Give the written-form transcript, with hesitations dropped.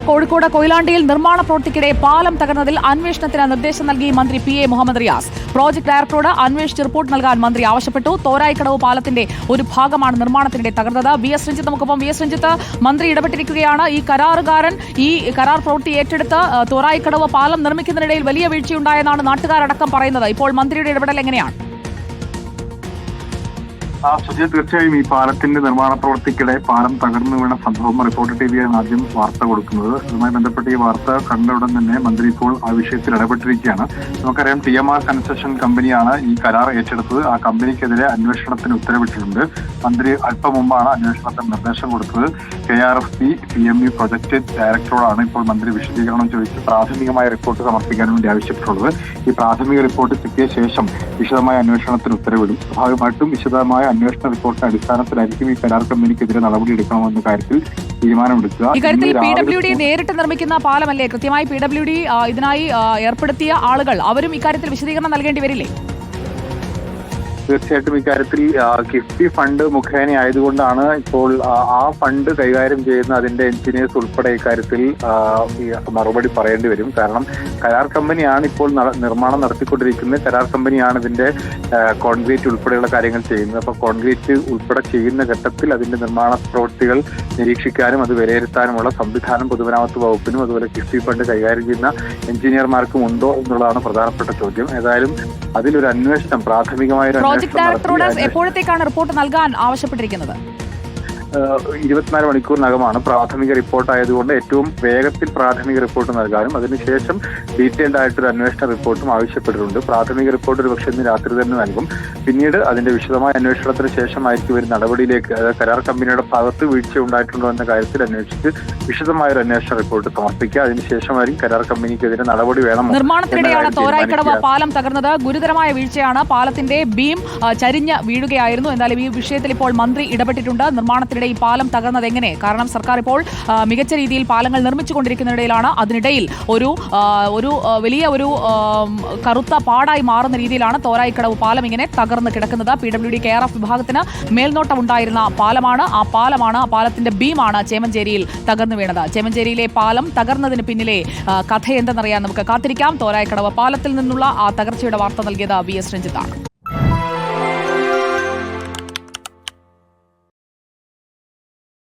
കോഴിക്കോട് കൊയിലാണ്ടിയിൽ നിർമ്മാണ പ്രവൃത്തിക്കിടെ പാലം തകർന്നതിൽ അന്വേഷണത്തിന് നിർദ്ദേശം നൽകി മന്ത്രി P A Muhammad Riyas. Project ഡയറക്ടറോട് അന്വേഷിച്ച് റിപ്പോർട്ട് നൽകാൻ മന്ത്രി ആവശ്യപ്പെട്ടു. തോരായിക്കടവ് പാലത്തിന്റെ ഒരു ഭാഗമാണ് നിർമ്മാണത്തിനിടെ തകർന്നത്. വി എസ് രഞ്ജിത്ത് നമുക്കൊപ്പം. വി എസ് രഞ്ജിത്ത്, മന്ത്രി ഇടപെട്ടിരിക്കുകയാണ്. ഈ കരാറുകാരൻ ഈ കരാർ പ്രവൃത്തി ഏറ്റെടുത്ത് തോരായിക്കടവ് പാലം നിർമ്മിക്കുന്നതിനിടയിൽ വലിയ വീഴ്ചയുണ്ടായെന്നാണ് നാട്ടുകാരടക്കം പറയുന്നത്. ഇപ്പോൾ മന്ത്രിയുടെ ഇടപെടൽ എങ്ങനെയാണ്? സുജിത്, തീർച്ചയായും ഈ പാലത്തിന്റെ നിർമ്മാണ പ്രവൃത്തിക്കിടെ പാലം തകർന്നു വീണ സംഭവം റിപ്പോർട്ടർ ടിവിയാണ് ആദ്യം വാർത്ത കൊടുക്കുന്നത്. അതുമായി ബന്ധപ്പെട്ട് ഈ വാർത്ത കണ്ട ഉടൻ തന്നെ മന്ത്രി ഇപ്പോൾ ആ വിഷയത്തിൽ ഇടപെട്ടിരിക്കുകയാണ്. നമുക്കറിയാം, TMR കൺസ്ട്രക്ഷൻ കമ്പനിയാണ് ഈ കരാർ ഏറ്റെടുത്തത്. ആ കമ്പനിക്കെതിരെ അന്വേഷണത്തിന് ഉത്തരവിട്ടിട്ടുണ്ട്. മന്ത്രി അല്പം മുമ്പാണ് അന്വേഷണത്തിന് നിർദ്ദേശം കൊടുത്തത്. KRFP PMU പ്രൊജക്ട് ഡയറക്ടറോടാണ് ഇപ്പോൾ മന്ത്രി വിശദീകരണം ചോദിച്ച് പ്രാഥമികമായ റിപ്പോർട്ട് സമർപ്പിക്കാൻ വേണ്ടി ആവശ്യപ്പെട്ടുള്ളത്. ഈ പ്രാഥമിക റിപ്പോർട്ട് കിട്ടിയ ശേഷം വിശദമായ അന്വേഷണത്തിന് ഉത്തരവിടും. സ്വാഭാവികമായിട്ടും വിശദമായ അന്വേഷണ റിപ്പോർട്ടിന്റെ അടിസ്ഥാനത്തിലായിരിക്കും ഈ കരാർ കമ്പനിക്കെതിരെ നടപടിയെടുക്കണമെന്ന കാര്യത്തിൽ തീരുമാനമെടുക്കുക. ഇക്കാര്യത്തിൽ PWD നേരിട്ട് നിർമ്മിക്കുന്ന പാലമല്ലേ? കൃത്യമായി PWD ഇതിനായി ഏർപ്പെടുത്തിയ ആളുകൾ അവരും ഇക്കാര്യത്തിൽ വിശദീകരണം നൽകേണ്ടി വരില്ലേ? തീർച്ചയായിട്ടും ഇക്കാര്യത്തിൽ കിഫ്ബി ഫണ്ട് മുഖേന ആയതുകൊണ്ടാണ് ഇപ്പോൾ ആ ഫണ്ട് കൈകാര്യം ചെയ്യുന്ന അതിന്റെ എഞ്ചിനീയേഴ്സ് ഉൾപ്പെടെ ഇക്കാര്യത്തിൽ മറുപടി പറയേണ്ടി വരും. കാരണം കരാർ കമ്പനിയാണ് ഇപ്പോൾ നിർമ്മാണം നടത്തിക്കൊണ്ടിരിക്കുന്നത്. കരാർ കമ്പനിയാണ് ഇതിന്റെ കോൺക്രീറ്റ് ഉൾപ്പെടെയുള്ള കാര്യങ്ങൾ ചെയ്യുന്നത്. അപ്പോൾ കോൺക്രീറ്റ് ഉൾപ്പെടെ ചെയ്യുന്ന ഘട്ടത്തിൽ അതിന്റെ നിർമ്മാണ പ്രവൃത്തികൾ നിരീക്ഷിക്കാനും അത് വിലയിരുത്താനുമുള്ള സംവിധാനം പൊതുമരാമത്ത് വകുപ്പിനും അതുപോലെ കിഫ്ബി ഫണ്ട് കൈകാര്യം ചെയ്യുന്ന എഞ്ചിനീയർമാർക്കും ഉണ്ടോ എന്നുള്ളതാണ് പ്രധാനപ്പെട്ട ചോദ്യം. ഏതായാലും അതിലൊരു അന്വേഷണം, പ്രാഥമികമായ പ്രോജക്ട് ഡയറക്ടറോട് എപ്പോഴത്തേക്കാണ് റിപ്പോർട്ട് നൽകാൻ ആവശ്യപ്പെട്ടിരിക്കുന്നത്? 24 മണിക്കൂറിനകമാണ്. പ്രാഥമിക റിപ്പോർട്ട് ആയതുകൊണ്ട് ഏറ്റവും വേഗത്തിൽ പ്രാഥമിക റിപ്പോർട്ട് നൽകാനും അതിനുശേഷം ഡീറ്റെയിൽഡ് ആയിട്ടൊരു അന്വേഷണ റിപ്പോർട്ടും ആവശ്യപ്പെട്ടിട്ടുണ്ട്. പ്രാഥമിക റിപ്പോർട്ട് ഒരു പക്ഷേ ഇന്ന് രാത്രി തന്നെ നൽകും. പിന്നീട് അതിന്റെ വിശദമായ അന്വേഷണത്തിന് ശേഷമായിരിക്കും ഒരു നടപടിയിലേക്ക്, കരാർ കമ്പനിയുടെ ഭാഗത്ത് വീഴ്ച ഉണ്ടായിട്ടുണ്ടോ എന്ന കാര്യത്തിൽ അന്വേഷിച്ച് വിശദമായൊരു അന്വേഷണ റിപ്പോർട്ട് സമർപ്പിക്കുക. അതിനുശേഷമായിരിക്കും കരാർ കമ്പനിക്കെതിരെ നടപടി വേണം. നിർമ്മാണത്തിനിടെയാണ് തോരായിക്കടവ് പാലം തകർന്നത്. ഗുരുതരമായ വീഴ്ചയാണ്. പാലത്തിന്റെ ബീം ചരിഞ്ഞ് വീഴുകയായിരുന്നു. എന്തായാലും ഈ വിഷയത്തിൽ ഇപ്പോൾ മന്ത്രി ഇടപെട്ടിട്ടുണ്ട്. നിർമ്മാണത്തിനിടെ ഈ പാലം തകർന്നത് എങ്ങനെ? കാരണം സർക്കാർ ഇപ്പോൾ മികച്ച രീതിയിൽ പാലങ്ങൾ നിർമ്മിച്ചുകൊണ്ടിരിക്കുന്നതിനിടയിലാണ് അതിനിടയിൽ ഒരു വലിയ ഒരു കറുത്ത പാടായി മാറുന്ന രീതിയിലാണ് തോരായിക്കടവ് പാലം ഇങ്ങനെ തകർന്ന് കിടക്കുന്നത്. PWD KRF വിഭാഗത്തിന് മേൽനോട്ടം ഉണ്ടായിരുന്ന പാലമാണ്. ആ പാലത്തിന്റെ ബീമാണ് ചേമഞ്ചേരിയിൽ തകർന്നു വീണത്. ചേമഞ്ചേരിയിലെ പാലം തകർന്നതിന് പിന്നിലെ കഥ എന്തെന്നറിയാൻ നമുക്ക് കാത്തിരിക്കാം. തോരായിക്കടവ് പാലത്തിൽ നിന്നുള്ള ആ തകർച്ചയുടെ വാർത്ത നൽകിയത് VS രഞ്ജിത്താണ്.